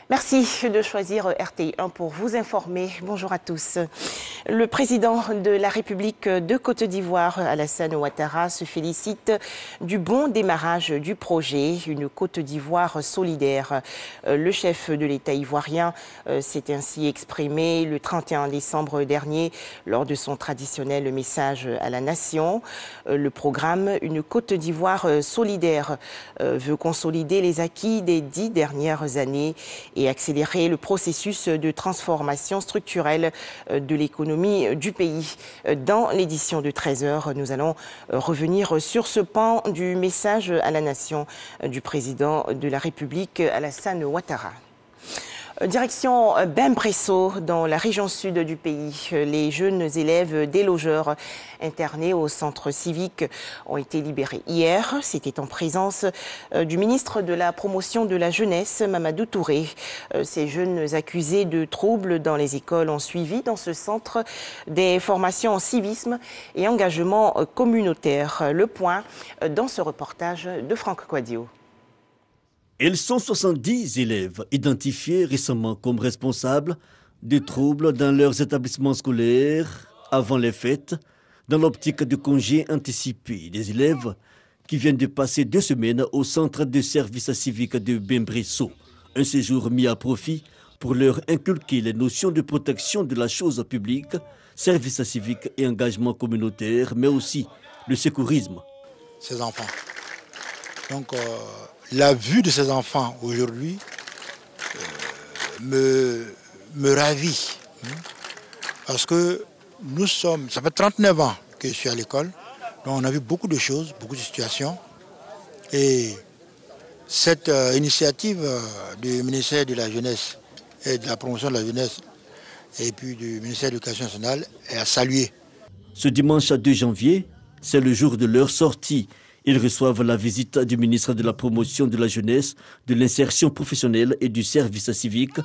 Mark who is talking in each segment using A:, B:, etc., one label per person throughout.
A: Merci de choisir RTI1 pour vous informer. Bonjour à tous. Le président de la République de Côte d'Ivoire, Alassane Ouattara, se félicite du bon démarrage du projet, une Côte d'Ivoire solidaire. Le chef de l'État ivoirien s'est ainsi exprimé le 31 décembre dernier lors de son traditionnel message à la nation. Le programme Une Côte d'Ivoire solidaire veut consolider les acquis des 10 dernières années et accélérer le processus de transformation structurelle de l'économie du pays. Dans l'édition de 13h, nous allons revenir sur ce pan du message à la nation du président de la République, Alassane Ouattara. Direction Bembresso, dans la région sud du pays. Les jeunes élèves délogeurs internés au centre civique ont été libérés hier. C'était en présence du ministre de la Promotion de la Jeunesse, Mamadou Touré. Ces jeunes accusés de troubles dans les écoles ont suivi dans ce centre des formations en civisme et engagement communautaire. Le point dans ce reportage de Franck Quadio.
B: Ils sont 70 élèves identifiés récemment comme responsables de troubles dans leurs établissements scolaires avant les fêtes, dans l'optique de congés anticipés des élèves qui viennent de passer 2 semaines au centre de service civique de Bembresso. Un séjour mis à profit pour leur inculquer les notions de protection de la chose publique, service civique et engagement communautaire, mais aussi le secourisme.
C: Ces enfants. Donc, la vue de ces enfants aujourd'hui me ravit. Parce que ça fait 39 ans que je suis à l'école, donc on a vu beaucoup de choses, beaucoup de situations. Et cette initiative du ministère de la Jeunesse et de la Promotion de la Jeunesse et puis du ministère de l'Éducation nationale est à saluer.
B: Ce dimanche 2 janvier, c'est le jour de leur sortie. Ils reçoivent la visite du ministre de la Promotion de la Jeunesse, de l'Insertion professionnelle et du Service civique.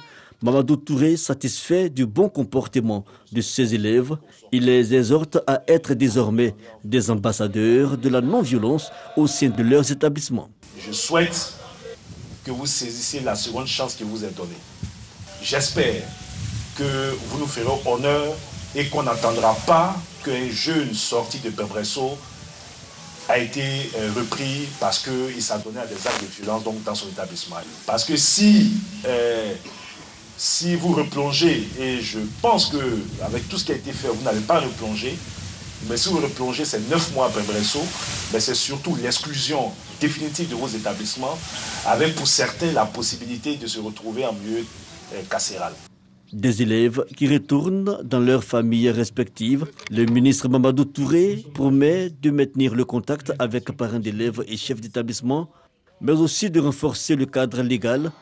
B: Mamadou Touré, satisfait du bon comportement de ses élèves, il les exhorte à être désormais des ambassadeurs de la non-violence au sein de leurs établissements.
D: Je souhaite que vous saisissiez la seconde chance qui vous est donnée. J'espère que vous nous ferez honneur et qu'on n'entendra pas qu'un jeune sorti de Bembresso a été repris parce qu'il s'adonnait à des actes de violence donc dans son établissement. Parce que si vous replongez, et je pense qu'avec tout ce qui a été fait, vous n'allez pas replonger, mais si vous replongez ces 9 mois à Bembresso, c'est surtout l'exclusion définitive de vos établissements, avec pour certains la possibilité de se retrouver en milieu carcéral.
B: Des élèves qui retournent dans leurs familles respectives. Le ministre Mamadou Touré promet de maintenir le contact avec parents d'élèves et chefs d'établissement, mais aussi de renforcer le cadre légal.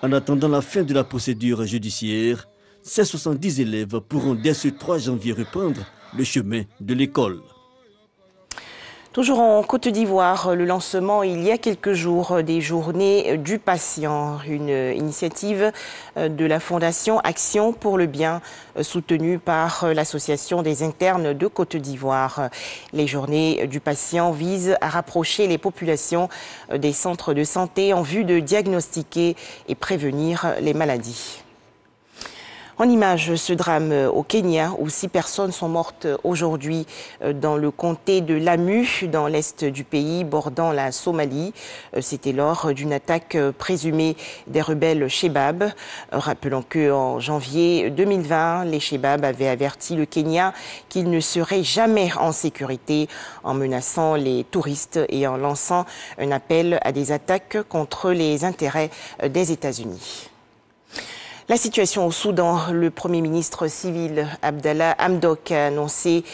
B: En attendant la fin de la procédure judiciaire, ces 70 élèves pourront dès ce 3 janvier reprendre le chemin de l'école.
A: Toujours en Côte d'Ivoire, le lancement il y a quelques jours des Journées du patient, une initiative de la Fondation Action pour le bien, soutenue par l'Association des internes de Côte d'Ivoire. Les Journées du patient visent à rapprocher les populations des centres de santé en vue de diagnostiquer et prévenir les maladies. En image, ce drame au Kenya où 6 personnes sont mortes aujourd'hui dans le comté de Lamu, dans l'est du pays, bordant la Somalie. C'était lors d'une attaque présumée des rebelles Shebab. Rappelons qu'en janvier 2020, les Shebab avaient averti le Kenya qu'il ne serait jamais en sécurité en menaçant les touristes et en lançant un appel à des attaques contre les intérêts des États-Unis. La situation au Soudan, le Premier ministre civil Abdallah Hamdok a annoncé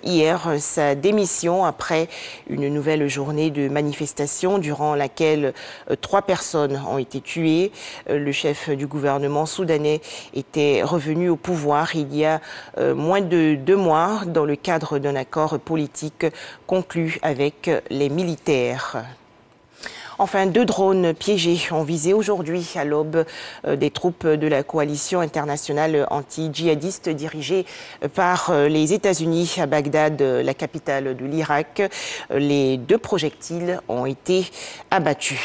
A: hier sa démission après une nouvelle journée de manifestation durant laquelle 3 personnes ont été tuées. Le chef du gouvernement soudanais était revenu au pouvoir il y a moins de 2 mois dans le cadre d'un accord politique conclu avec les militaires. Enfin, 2 drones piégés ont visé aujourd'hui à l'aube des troupes de la coalition internationale anti-djihadiste dirigée par les États-Unis à Bagdad, la capitale de l'Irak. Les 2 projectiles ont été abattus.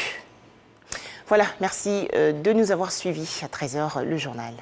A: Voilà, merci de nous avoir suivis. À 13h, le journal.